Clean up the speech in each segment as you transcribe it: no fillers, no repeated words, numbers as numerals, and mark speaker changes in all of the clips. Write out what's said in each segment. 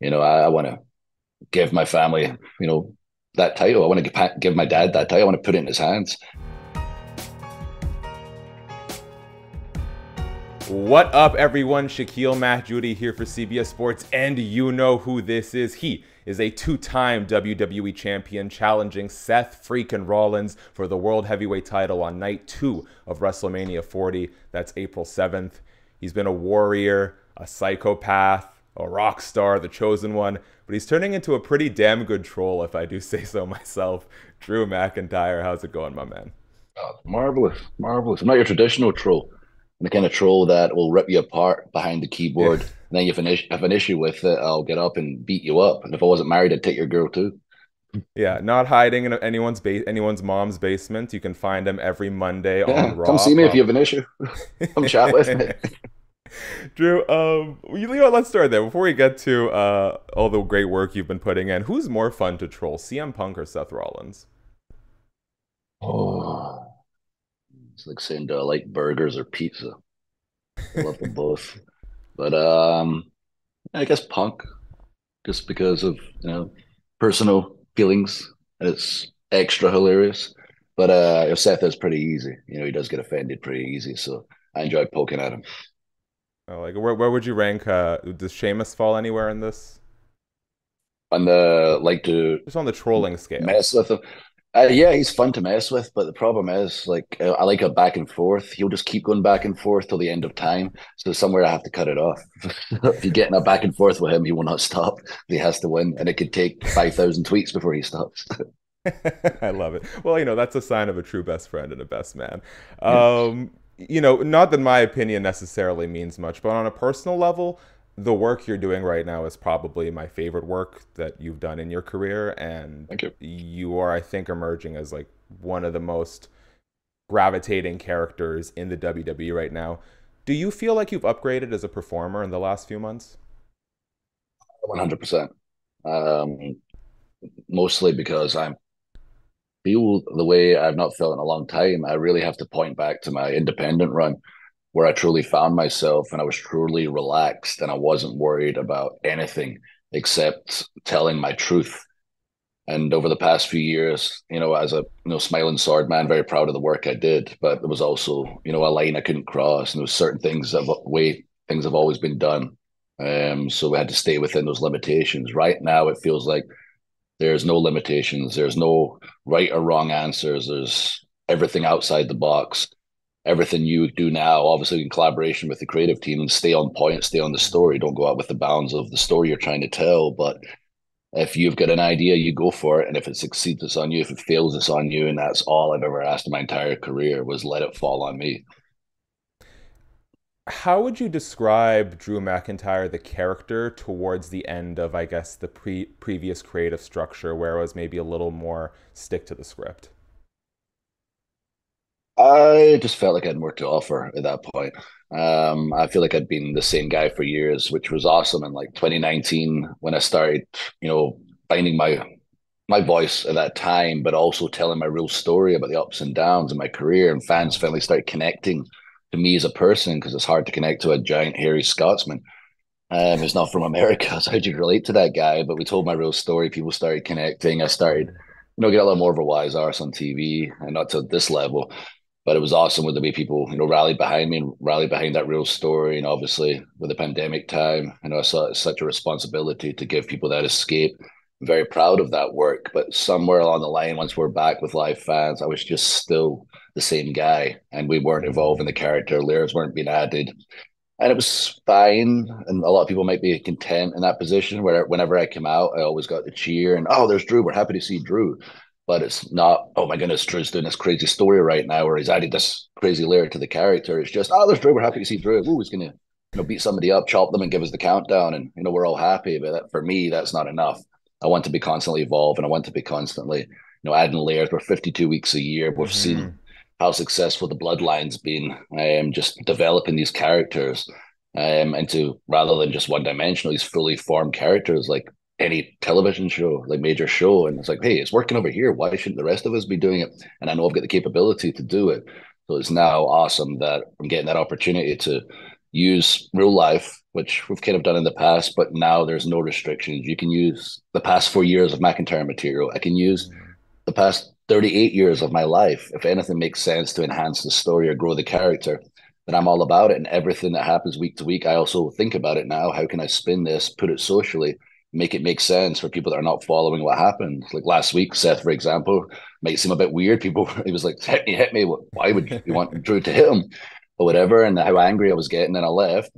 Speaker 1: I want to give my family, that title. I want to give my dad that title. I want to put it in his hands.
Speaker 2: What up, everyone? Shakiel Mahjouri here for CBS Sports, and you know who this is. He is a two-time WWE champion challenging Seth freaking Rollins for the World Heavyweight title on night 2 of WrestleMania 40. That's April 7th. He's been a warrior, a psychopath, a rock star, the chosen one, but he's turning into a pretty damn good troll, if I do say so myself. Drew McIntyre, how's it going, my man?
Speaker 1: Oh, marvelous, marvelous. I'm not your traditional troll. I'm the kind of troll that will rip you apart behind the
Speaker 2: Yeah.
Speaker 1: keyboard. And then if have an issue with it, I'll get up and beat you up. And if I wasn't married, I'd take your girl too.
Speaker 2: Yeah, not hiding in anyone's mom's basement. You can find him every Monday on
Speaker 1: Yeah, come
Speaker 2: Raw.
Speaker 1: see me if you have an issue. Come chat with me.
Speaker 2: Drew, let's start there before we get to all the great work you've been putting in. Who's more fun to troll, CM Punk or Seth Rollins?
Speaker 1: Oh, it's like saying, do I like burgers or pizza? I love them both. But I guess Punk, just because of personal feelings, and it's extra hilarious. But Seth is pretty easy. He does get offended pretty easy, so I enjoy poking at him.
Speaker 2: Like, where would you rank? Does Sheamus fall anywhere in this?
Speaker 1: And like to
Speaker 2: Just on the trolling scale.
Speaker 1: mess with him. Yeah, he's fun to mess with, but the problem is, like, I like a back and forth. He'll just keep going back and forth till the end of time. So somewhere I have to cut it off. If you get in a back and forth with him, he will not stop. He has to win, and it could take 5,000 tweets before he stops.
Speaker 2: I love it. Well, that's a sign of a true best friend and a best man.
Speaker 1: Yeah.
Speaker 2: Not that my opinion necessarily means much, but on a personal level, the work you're doing right now is probably my favorite work that you've done in your career, and
Speaker 1: Thank you.
Speaker 2: you are, I think, emerging as like one of the most gravitating characters in the WWE right now. Do you feel like you've upgraded as a performer in the last few months?
Speaker 1: 100%. Um, Mostly because I feel the way I've not felt in a long time. I really have to point back to my independent run where I truly found myself and I was truly relaxed and I wasn't worried about anything except telling my truth. And over the past few years, as a smiling sword man, very proud of the work I did. But there was also, a line I couldn't cross, and there was certain things that way things have always been done. So we had to stay within those limitations. Right now, it feels like there's no limitations. There's no right or wrong answers. There's everything outside the box. Everything you do now, obviously in collaboration with the creative team, and stay on point, stay on the story. Don't go out with the bounds of the story you're trying to tell. But if you've got an idea, you go for it. And if it succeeds, it's on you. If it fails, it's on you. And that's all I've ever asked in my entire career was let it fall on me.
Speaker 2: How would you describe Drew McIntyre, the character, towards the end of, I guess, the previous creative structure, where it was maybe a little more stick to the script?
Speaker 1: I just felt like I had more to offer at that point. I feel like I'd been the same guy for years, which was awesome. In like 2019, when I started, finding my voice at that time, but also telling my real story about the ups and downs in my career, and fans finally started connecting to me as a person because it's hard to connect to a giant hairy Scotsman who's not from America. So how'd you relate to that guy? But we told my real story. People started connecting. I started, get a little more of a wise arse on TV, and not to this level. But it was awesome with the way people, rallied behind me and rallied behind that real story. And obviously, with the pandemic time, I saw it's such a responsibility to give people that escape. I'm very proud of that work. But somewhere along the line, once we're back with live fans, I was just still the same guy, and we weren't evolving the character. Layers weren't being added, and it was fine. And a lot of people might be content in that position where whenever I come out, I always got the cheer and, oh, there's Drew. We're happy to see Drew. But it's not, oh my goodness, Drew's doing this crazy story right now, or he's added this crazy layer to the character. It's just, oh, there's Drew. We're happy to see Drew. Ooh, he's gonna, beat somebody up, chop them, and give us the countdown, and we're all happy. But for me, that's not enough. I want to be constantly evolved, and I want to be constantly, adding layers. We're 52 weeks a year. We've seen
Speaker 2: Mm-hmm.
Speaker 1: how successful the bloodline's been, just developing these characters into rather than just one dimensional, these fully formed characters like any television show, like major show. And it's like, hey, it's working over here. Why shouldn't the rest of us be doing it? And I know I've got the capability to do it. So it's now awesome that I'm getting that opportunity to use real life, which we've kind of done in the past, but now there's no restrictions. You can use the past 4 years of McIntyre material. I can use
Speaker 2: Mm.
Speaker 1: the past 38 years of my life. If anything makes sense to enhance the story or grow the character, then I'm all about it. And everything that happens week to week, I also think about it now. How can I spin this, put it socially, make it make sense for people that are not following what happened? Like last week, Seth, for example, might seem a bit weird. People, he was like, hit me, hit me. Why would you want Drew to hit him or whatever? And how angry I was getting. And I left.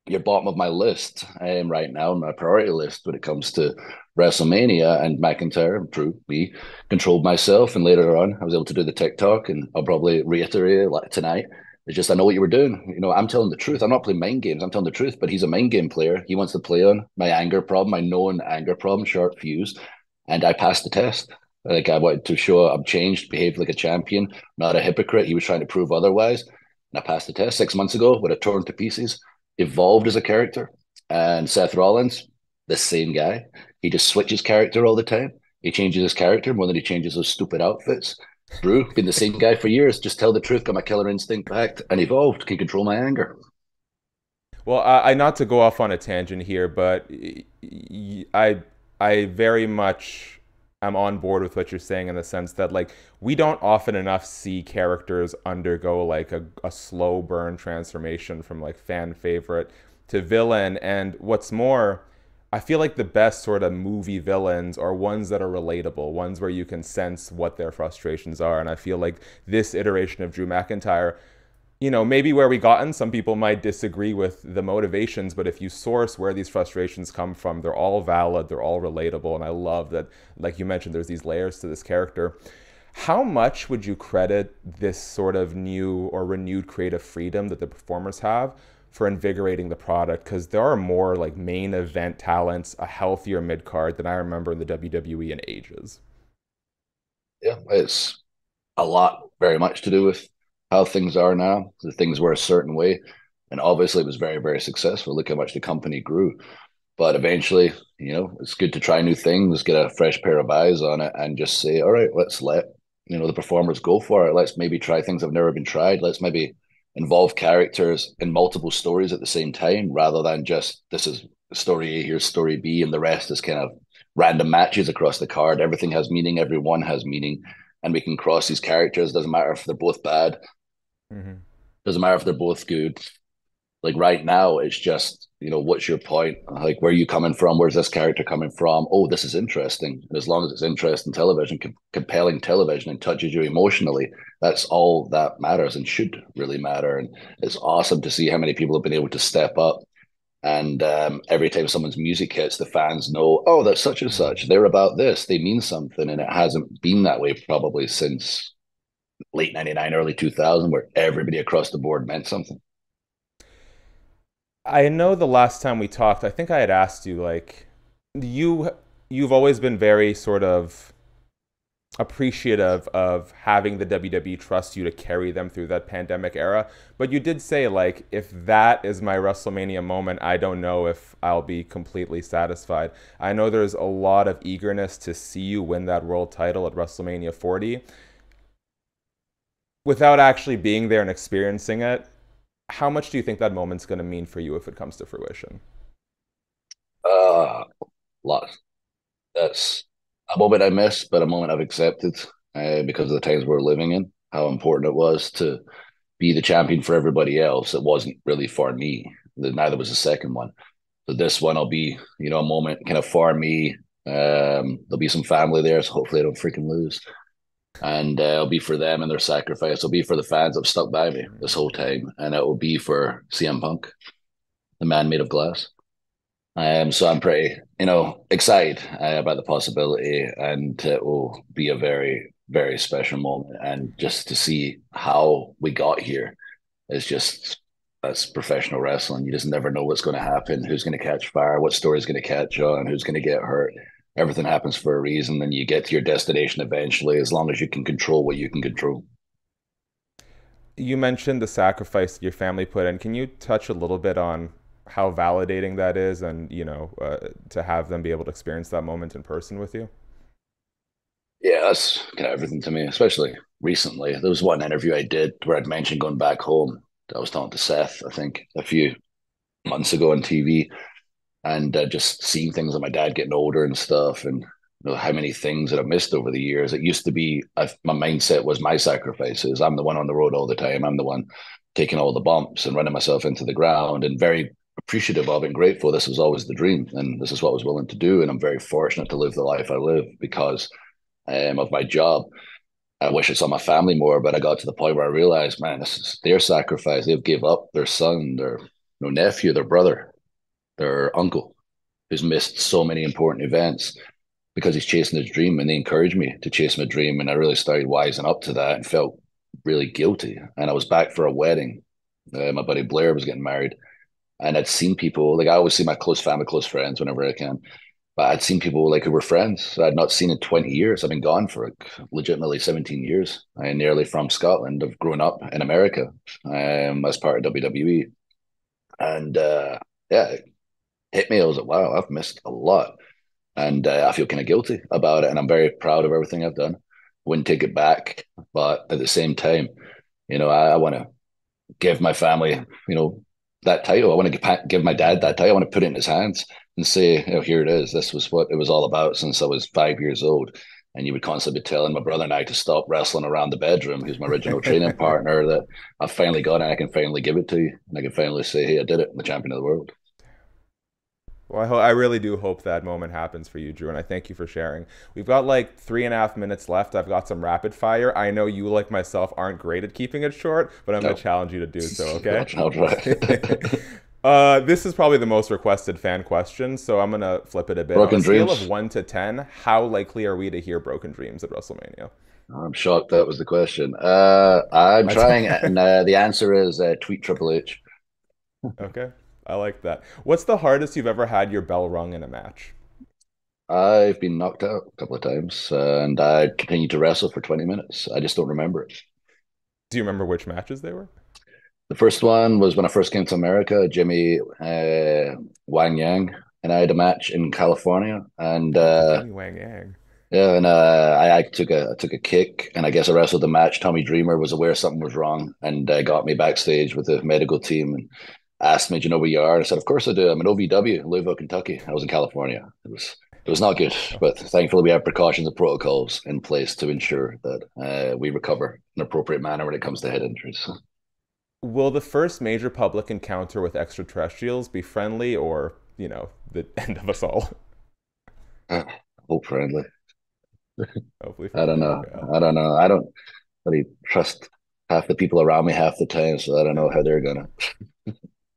Speaker 1: You're bottom of my list right now, my priority list when it comes to WrestleMania and McIntyre. Drew, me, controlled myself, and later on, I was able to do the TikTok, and I'll probably reiterate it like tonight. It's just I know what you were doing. I'm telling the truth. I'm not playing mind games. I'm telling the truth. But he's a mind game player. He wants to play on my anger problem, my known anger problem, short fuse, and I passed the test. Like I wanted to show I'm changed, behaved like a champion, not a hypocrite. He was trying to prove otherwise, and I passed the test 6 months ago. Would have torn to pieces, evolved as a character. And Seth Rollins, the same guy. He just switches character all the time. He changes his character more than he changes those stupid outfits. Drew, been the same guy for years. Just tell the truth, got my killer instinct back and evolved. Can control my anger.
Speaker 2: Well, I not to go off on a tangent here, but I very much am on board with what you're saying in the sense that like we don't often enough see characters undergo like a slow burn transformation from like fan favorite to villain. And what's more, I feel like the best sort of movie villains are ones that are relatable, ones where you can sense what their frustrations are. And I feel like this iteration of Drew McIntyre, maybe where we gotten, some people might disagree with the motivations, but if you source where these frustrations come from, they're all valid, they're all relatable. And I love that, like you mentioned, there's these layers to this character. How much would you credit this sort of new or renewed creative freedom that the performers have for invigorating the product? Because there are more like main event talents, a healthier mid card than I remember in the WWE in ages.
Speaker 1: Yeah, it's a lot, very much to do with how things are now. The things were a certain way. And obviously, it was very, very successful. Look how much the company grew. But eventually, it's good to try new things, get a fresh pair of eyes on it, and just say, all right, let's let the performers go for it. Let's maybe try things that have never been tried. Let's maybe involve characters in multiple stories at the same time, rather than just this is story A, here's story B, and the rest is kind of random matches across the card. Everything has meaning. Everyone has meaning, and we can cross these characters. Doesn't matter if they're both bad.
Speaker 2: Mm-hmm.
Speaker 1: Doesn't matter if they're both good. Like right now, it's just, what's your point? Like, where are you coming from? Where's this character coming from? Oh, this is interesting. And as long as it's interesting television, compelling television, and touches you emotionally, that's all that matters and should really matter. And it's awesome to see how many people have been able to step up. And every time someone's music hits, the fans know, oh, that's such and such. They're about this. They mean something. And it hasn't been that way probably since late 99, early 2000, where everybody across the board meant something.
Speaker 2: I know the last time we talked, I think I had asked you like you've always been very sort of appreciative of having the WWE trust you to carry them through that pandemic era, but you did say like if that is my WrestleMania moment, I don't know if I'll be completely satisfied. I know there's a lot of eagerness to see you win that world title at WrestleMania 40. Without actually being there and experiencing it, how much do you think that moment's going to mean for you if it comes to fruition?
Speaker 1: Lots. That's a moment I miss, but a moment I've accepted because of the times we're living in. How important it was to be the champion for everybody else. It wasn't really for me. Neither was the second one. So this one will be, a moment kind of for me. There'll be some family there, so hopefully I don't freaking lose. And it'll be for them and their sacrifice. It'll be for the fans that have stuck by me this whole time, and it will be for CM Punk, the man made of glass. So I'm pretty, excited about the possibility, and it will be a very, very special moment. And just to see how we got here is just that's professional wrestling. You just never know what's going to happen, who's going to catch fire, what story's going to catch on, who's going to get hurt. Everything happens for a reason, and you get to your destination eventually, as long as you can control what you can control.
Speaker 2: You mentioned the sacrifice your family put in. Can you touch a little bit on how validating that is, and to have them be able to experience that moment in person with you?
Speaker 1: Yeah, that's kind of everything to me, especially recently. There was one interview I did where I'd mentioned going back home. I was talking to Seth, I think, a few months ago on TV, and just seeing things like my dad getting older and stuff, and how many things that I've missed over the years. It used to be my mindset was my sacrifices. I'm the one on the road all the time. I'm the one taking all the bumps and running myself into the ground, and very appreciative of it and grateful. This was always the dream, and this is what I was willing to do. And I'm very fortunate to live the life I live because of my job. I wish I saw my family more, but I got to the point where I realized, man, this is their sacrifice. They've gave up their son, their nephew, their brother, their uncle, who's missed so many important events because he's chasing his dream, and they encouraged me to chase my dream. And I really started wising up to that and felt really guilty. And I was back for a wedding. My buddy Blair was getting married, and I'd seen people, like I always see my close family, close friends whenever I can. But I'd seen people like who were friends I'd not seen in 20 years. I've been gone for like, legitimately 17 years. I'm nearly from Scotland. I've grown up in America as part of WWE. And yeah, it hit me. I was like, wow, I've missed a lot. And I feel kind of guilty about it. And I'm very proud of everything I've done. Wouldn't take it back. But at the same time, I want to give my family, that title. I want to give my dad that title. I want to put it in his hands and say, here it is. This was what it was all about since I was 5 years old. And you would constantly be telling my brother and I to stop wrestling around the bedroom. Who's my original training partner, that I've finally got it. And I can finally give it to you. And I can finally say, hey, I did it. I'm the champion of the world.
Speaker 2: Well, I really do hope that moment happens for you, Drew, and I thank you for sharing. We've got like 3.5 minutes left. I've got some rapid fire. I know you, like myself, aren't great at keeping it short, but I'm going to challenge you to do so, okay?
Speaker 1: I'll try.
Speaker 2: This is probably the most requested fan question, so I'm going to flip it a bit.
Speaker 1: Broken
Speaker 2: On a scale
Speaker 1: dreams?
Speaker 2: of 1 to 10, how likely are we to hear Broken Dreams at WrestleMania?
Speaker 1: I'm shocked that was the question. I'm trying, and the answer is tweet Triple H.
Speaker 2: Okay, I like that. What's the hardest you've ever had your bell rung in a match?
Speaker 1: I've been knocked out a couple of times, and I continued to wrestle for 20 minutes. I just don't remember it.
Speaker 2: Do you remember which matches they were?
Speaker 1: The first one was when I first came to America. Jimmy Wang Yang and I had a match in California, and
Speaker 2: Jimmy Wang Yang.
Speaker 1: yeah, and I took a kick, and I guess I wrestled the match. Tommy Dreamer was aware something was wrong, and got me backstage with the medical team and asked me, "Do you know where you are?" And I said, "Of course I do. I'm in OVW, Louisville, Kentucky." I was in California. It was not good, but thankfully we have precautions and protocols in place to ensure that we recover in an appropriate manner when it comes to head injuries.
Speaker 2: Will the first major public encounter with extraterrestrials be friendly or, the end of us all?
Speaker 1: Hope friendly.
Speaker 2: Hopefully
Speaker 1: I don't
Speaker 2: friendly.
Speaker 1: know.
Speaker 2: Okay.
Speaker 1: I don't know. I don't really trust half the people around me half the time, so I don't know how they're gonna.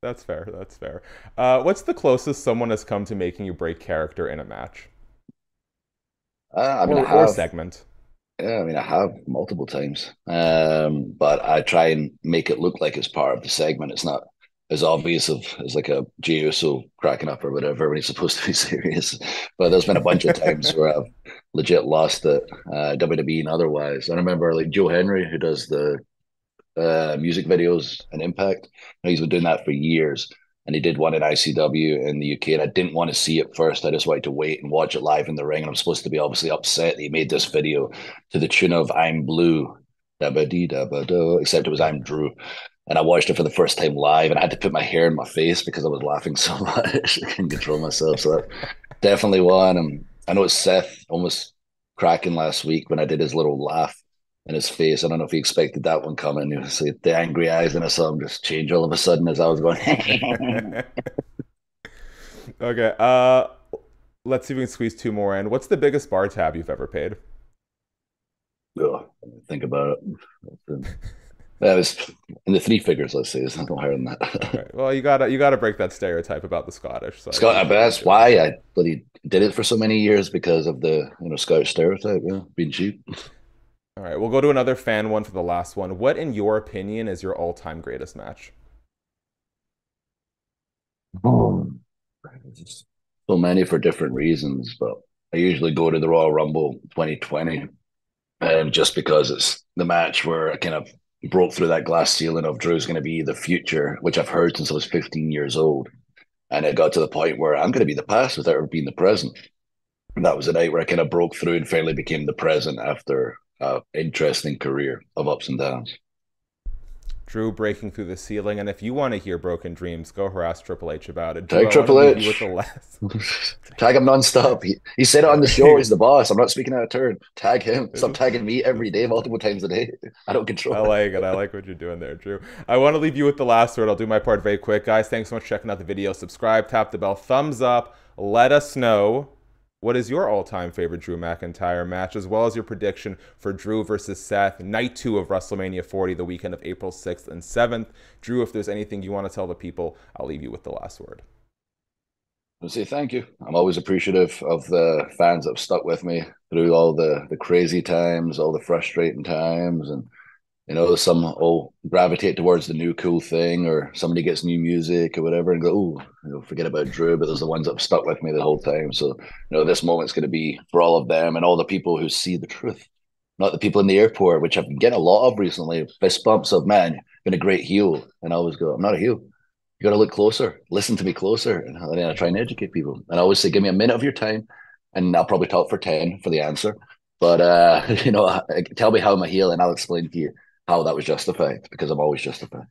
Speaker 2: That's fair. That's fair. What's the closest someone has come to making you break character in a match
Speaker 1: I mean, I
Speaker 2: or
Speaker 1: have.
Speaker 2: segment?
Speaker 1: Yeah, I mean, I have multiple times, but I try and make it look like it's part of the segment. It's not as obvious as like a Jey Uso cracking up or whatever when he's supposed to be serious. But there's been a bunch of times where I've legit lost it, WWE and otherwise. I remember like Joe Henry, who does the music videos and Impact. He's been doing that for years. And he did one at ICW in the UK, and I didn't want to see it first. I just wanted to wait and watch it live in the ring. And I'm supposed to be obviously upset that he made this video to the tune of "I'm Blue," dabba dee dabba do, except it was "I'm Drew." And I watched it for the first time live, and I had to put my hair in my face because I was laughing so much. I couldn't control myself. So that definitely one. And I know it's Seth almost cracking last week when I did his little laugh in his face. I don't know if he expected that one coming. He was like, the angry eyes, and I saw him just change all of a sudden as I was going.
Speaker 2: Okay. Let's see if we can squeeze two more in. What's the biggest bar tab you've ever paid?
Speaker 1: Ugh, think about it. That was in the three figures. Let's say it's not higher than that.
Speaker 2: Okay. Well, you gotta break that stereotype about the Scottish. So
Speaker 1: Scott, but that's why I bloody did it for so many years because of the Scottish stereotype. Yeah, being cheap.
Speaker 2: All right, we'll go to another fan one for the last one. What, in your opinion, is your all-time greatest match?
Speaker 1: Oh, so many for different reasons, but I usually go to the Royal Rumble 2020, and just because it's the match where I kind of broke through that glass ceiling of Drew's going to be the future, which I've heard since I was 15 years old, and it got to the point where I'm going to be the past without ever being the present. And that was the night where I kind of broke through and finally became the present after an interesting career of ups and downs.
Speaker 2: Drew breaking through the ceiling. And if you want to hear Broken Dreams, go harass Triple H about it. Drew,
Speaker 1: Tag
Speaker 2: I want to
Speaker 1: Triple
Speaker 2: leave you with the
Speaker 1: H.
Speaker 2: last.
Speaker 1: Tag him nonstop. He said it on the show. He's the boss. I'm not speaking out of turn. Tag him. Stop tagging me every day, multiple times a day. I don't control
Speaker 2: I
Speaker 1: it.
Speaker 2: like it. I like what you're doing there, Drew. I want to leave you with the last word. I'll do my part very quick. Guys, thanks so much for checking out the video. Subscribe, tap the bell, thumbs up. Let us know what is your all-time favorite Drew McIntyre match, as well as your prediction for Drew versus Seth, Night 2 of WrestleMania 40, the weekend of April 6th and 7th. Drew, if there's anything you want to tell the people, I'll leave you with the last word.
Speaker 1: I'll say thank you. I'm always appreciative of the fans that have stuck with me through all the crazy times, all the frustrating times, and some will gravitate towards the new cool thing, or somebody gets new music or whatever and go, oh, forget about Drew. But there's the ones that have stuck with me the whole time. So, this moment's going to be for all of them and all the people who see the truth, not the people in the airport, which I've been getting a lot of recently. Fist bumps of, man, been a great heel. And I always go, I'm not a heel. You got to look closer, listen to me closer. And then I try and educate people. And I always say, give me a minute of your time, and I'll probably talk for 10 for the answer. But, tell me how I'm a heel, and I'll explain to you how that was justified, because I'm always justified.